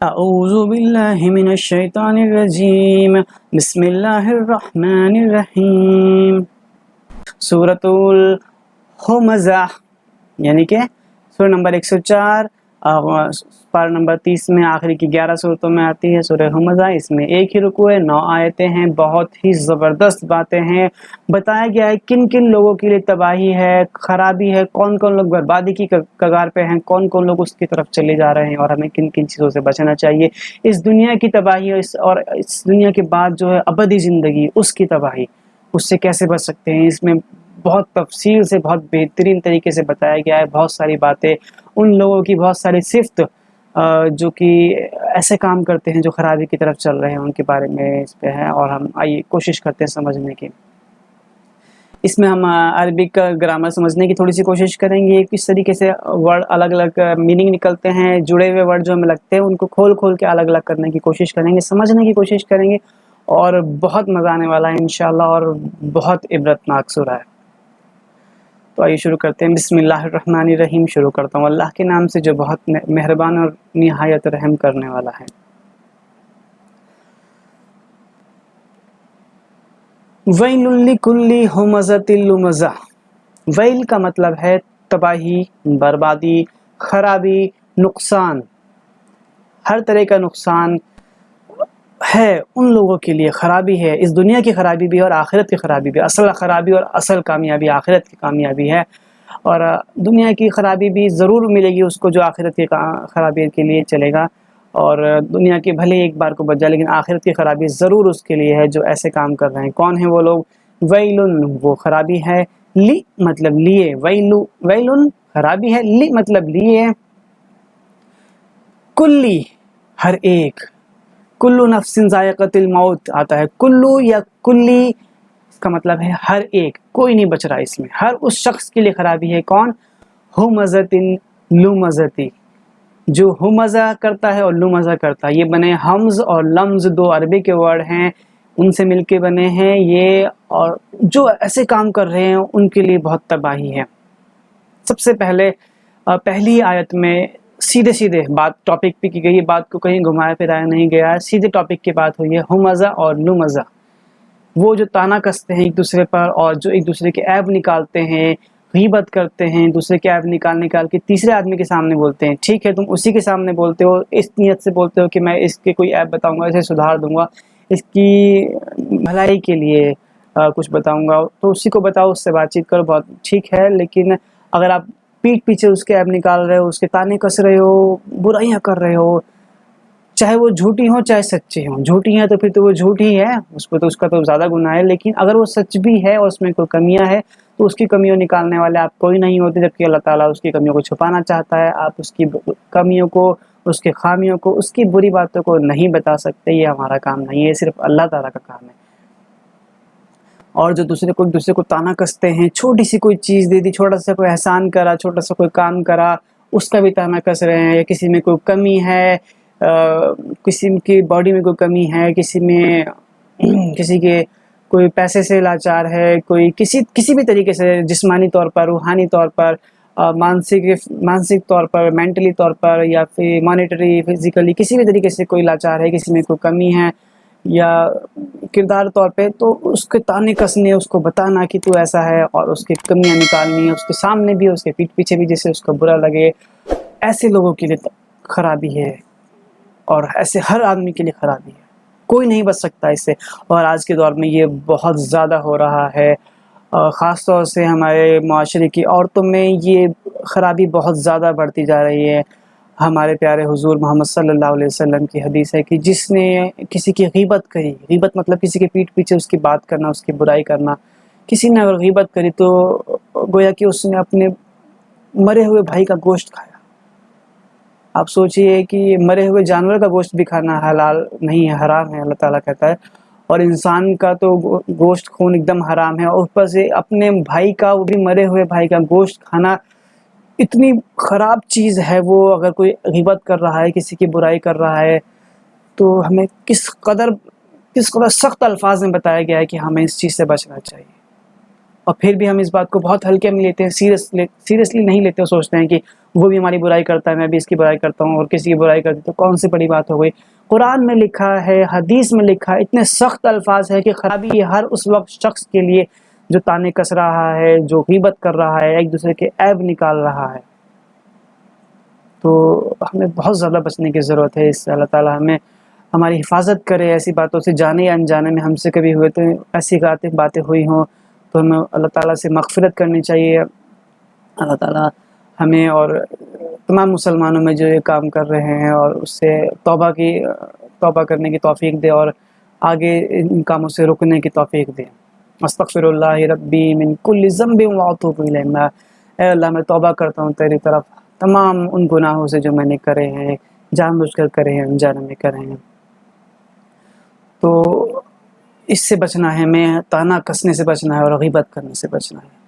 اعوذ باللہ من الشیطان الرجیم، بسم اللہ الرحمن الرحیم۔ سورۃ الہمزہ یعنی کہ سورہ نمبر 104 پارہ نمبر 30 میں آخری کی 11 صورتوں میں آتی ہے سورہ ہمزہ۔ اس میں ایک ہی رکوع ہے، 9 آیتیں ہیں، بہت ہی زبردست باتیں ہیں۔ بتایا گیا ہے کن کن لوگوں کے لیے تباہی ہے، خرابی ہے، کون کون لوگ بربادی کی کگار پہ ہیں، کون کون لوگ اس کی طرف چلے جا رہے ہیں، اور ہمیں کن کن چیزوں سے بچنا چاہیے۔ اس دنیا کی تباہی اور اس دنیا کے بعد جو ہے ابدی زندگی، اس کی تباہی، اس سے کیسے بچ سکتے ہیں، اس میں بہت تفصیل سے بہت بہترین طریقے سے بتایا گیا ہے۔ بہت ساری باتیں ان لوگوں کی، بہت ساری صفت جو کہ ایسے کام کرتے ہیں جو خرابی کی طرف چل رہے ہیں، ان کے بارے میں اس پہ ہے، اور ہم آئیے کوشش کرتے ہیں سمجھنے کی۔ اس میں ہم عربک کا گرامر سمجھنے کی تھوڑی سی کوشش کریں گے، کس طریقے سے ورڈ الگ الگ میننگ نکلتے ہیں، جڑے ہوئے ورڈ جو ہمیں لگتے ہیں ان کو کھول کھول کے الگ الگ کرنے کی کوشش کریں گے، سمجھنے کی کوشش کریں گے، اور بہت مزہ آنے والا ہے انشاءاللہ، اور بہت عبرتناک سورہ ہے۔ تو آئیے شروع کرتے ہیں۔ بسم اللہ الرحمن الرحیم، شروع کرتا ہوں اللہ کے نام سے جو بہت مہربان اور نہایت رحم کرنے والا ہے۔ ویل لکل ہمزۃ لمزہ۔ ویل کا مطلب ہے تباہی، بربادی، خرابی، نقصان، ہر طرح کا نقصان ہے ان لوگوں کے لیے، خرابی ہے، اس دنیا کی خرابی بھی اور آخرت کی خرابی بھی، اصل خرابی اور اصل کامیابی آخرت کی کامیابی ہے، اور دنیا کی خرابی بھی ضرور ملے گی اس کو جو آخرت کی خرابی کے لیے چلے گا، اور دنیا کے بھلے ایک بار کو بچ جائے لیکن آخرت کی خرابی ضرور اس کے لیے ہے جو ایسے کام کر رہے ہیں۔ کون ہیں وہ لوگ؟ ویلن وہ خرابی ہے، لی مطلب لیے، ویلن خرابی ہے، لی مطلب لیے، کلی ہر ایک، کلو نفس ذائقۃ الموت آتا ہے، کلو یا کلی اس کا مطلب ہے ہر ایک، کوئی نہیں بچ رہا اس میں، ہر اس شخص کے لیے خرابی ہے۔ کون؟ ہمزۃ لمزتی، جو ہمزہ کرتا ہے اور لمزہ کرتا ہے، یہ بنے حمز اور لمز، دو عربی کے ورڈ ہیں، ان سے مل کے بنے ہیں یہ، اور جو ایسے کام کر رہے ہیں ان کے لیے بہت تباہی ہے۔ سب سے پہلی آیت میں سیدھے سیدھے بات ٹاپک پہ کی گئی ہے، بات کو کہیں گھمایا پھرایا نہیں گیا ہے، سیدھے ٹاپک کی بات ہوئی ہے۔ ہمزہ اور لمزہ، وہ جو تانا کستے ہیں ایک دوسرے پر، اور جو ایک دوسرے کے عیب نکالتے ہیں، غیبت کرتے ہیں، دوسرے کے عیب نکال کے تیسرے آدمی کے سامنے بولتے ہیں۔ ٹھیک ہے، تم اسی کے سامنے بولتے ہو، اس نیت سے بولتے ہو کہ میں اس کے کوئی عیب بتاؤں گا، اسے سدھار دوں گا، اس کی بھلائی کے لیے کچھ بتاؤں گا، تو اسی کو بتاؤ، اس سے بات چیت کرو، بہت ٹھیک ہے۔ لیکن اگر آپ پیٹھ پیچھے اس کے عیب نکال رہے ہو، اس کے تانے کس رہے ہو، برائیاں کر رہے ہو، چاہے وہ جھوٹی ہوں چاہے سچی ہوں، جھوٹی ہیں تو پھر تو وہ جھوٹی ہے، اس پہ تو اس کا تو زیادہ گناہ ہے، لیکن اگر وہ سچ بھی ہے اور اس میں کوئی کمیاں ہے تو اس کی کمیوں نکالنے والے آپ کوئی نہیں ہوتے، جبکہ اللہ تعالیٰ اس کی کمیوں کو چھپانا چاہتا ہے۔ آپ اس کی کمیوں کو، اس کے خامیوں کو، اس کی بری باتوں کو نہیں بتا سکتے، یہ ہمارا کام نہیں ہے، صرف اللہ تعالیٰ کا کام ہے۔ اور جو دوسرے کو تانا کستے ہیں، چھوٹی سی کوئی چیز دے دی، چھوٹا سا کوئی احسان کرا، چھوٹا سا کوئی کام کرا، اس کا بھی تانا کس رہے ہیں، یا کسی میں کوئی کمی ہے، کسی کی باڈی میں کوئی کمی ہے، کسی کے کوئی پیسے سے لاچار ہے، کوئی کسی بھی طریقے سے، جسمانی طور پر، روحانی طور پر، مانسک طور پر، مینٹلی طور پر، یا پھر مانیٹری، فزیکلی، کسی بھی طریقے سے کوئی لاچار ہے، کسی میں کوئی کمی ہے، یا کردار طور پہ، تو اس کے تانے کسنے، اس کو بتانا کہ تو ایسا ہے، اور اس کی کمیاں نکالنی ہے، اس کے سامنے بھی، اس کے پیٹھ پیچھے بھی، جس سے اس کو برا لگے، ایسے لوگوں کے لیے خرابی ہے، اور ایسے ہر آدمی کے لیے خرابی ہے، کوئی نہیں بچ سکتا اس سے، اور آج کے دور میں یہ بہت زیادہ ہو رہا ہے، خاص طور سے ہمارے معاشرے کی عورتوں میں یہ خرابی بہت زیادہ بڑھتی جا رہی ہے۔ ہمارے پیارے حضور محمد صلی اللہ علیہ وسلم کی حدیث ہے کہ جس نے کسی کی غیبت کری، غیبت مطلب کسی کے پیٹھ پیچھے اس کی بات کرنا، اس کی برائی کرنا، کسی نے اگر غیبت کری تو گویا کہ اس نے اپنے مرے ہوئے بھائی کا گوشت کھایا۔ آپ سوچئے کہ مرے ہوئے جانور کا گوشت بھی کھانا حلال نہیں ہے، حرام ہے، اللہ تعالیٰ کہتا ہے، اور انسان کا تو گوشت خون ایک دم حرام ہے، اور اوپر سے اپنے بھائی کا، وہ بھی مرے ہوئے بھائی کا گوشت کھانا اتنی خراب چیز ہے۔ وہ اگر کوئی غیبت کر رہا ہے، کسی کی برائی کر رہا ہے، تو ہمیں کس قدر سخت الفاظ میں بتایا گیا ہے کہ ہمیں اس چیز سے بچنا چاہیے، اور پھر بھی ہم اس بات کو بہت ہلکے میں لیتے ہیں، سیریسلی نہیں لیتے، سوچتے ہیں کہ وہ بھی ہماری برائی کرتا ہے، میں بھی اس کی برائی کرتا ہوں، اور کسی کی برائی کرتی تو کون سی بڑی بات ہو گئی؟ قرآن میں لکھا ہے، حدیث میں لکھا ہے، اتنے سخت الفاظ ہے کہ خرابی ہر اس وقت شخص کے لیے جو تانے کس رہا ہے، جو غیبت کر رہا ہے، ایک دوسرے کے عیب نکال رہا ہے۔ تو ہمیں بہت زیادہ بچنے کی ضرورت ہے، اس سے اللہ تعالیٰ ہمیں ہماری حفاظت کرے ایسی باتوں سے، جانے یا انجانے میں ہم سے کبھی ہوئے تو ایسی باتیں ہوئی ہوں تو ہمیں اللہ تعالیٰ سے مغفرت کرنی چاہیے۔ اللہ تعالیٰ ہمیں اور تمام مسلمانوں میں جو یہ کام کر رہے ہیں اور اس سے توبہ کرنے کی توفیق دے، اور آگے ان کاموں سے رکنے کی توفیق دے۔ استغفر اللہ ربی من کل ذنب واتوب الیہ، اے اللہ میں توبہ کرتا ہوں تیری طرف تمام ان گناہوں سے جو میں نے کرے ہیں، جان بوجھ کر کرے ہیں، انجانے میں کرے ہیں۔ تو اس سے بچنا ہے، میں تانا کسنے سے بچنا ہے اور غیبت کرنے سے بچنا ہے۔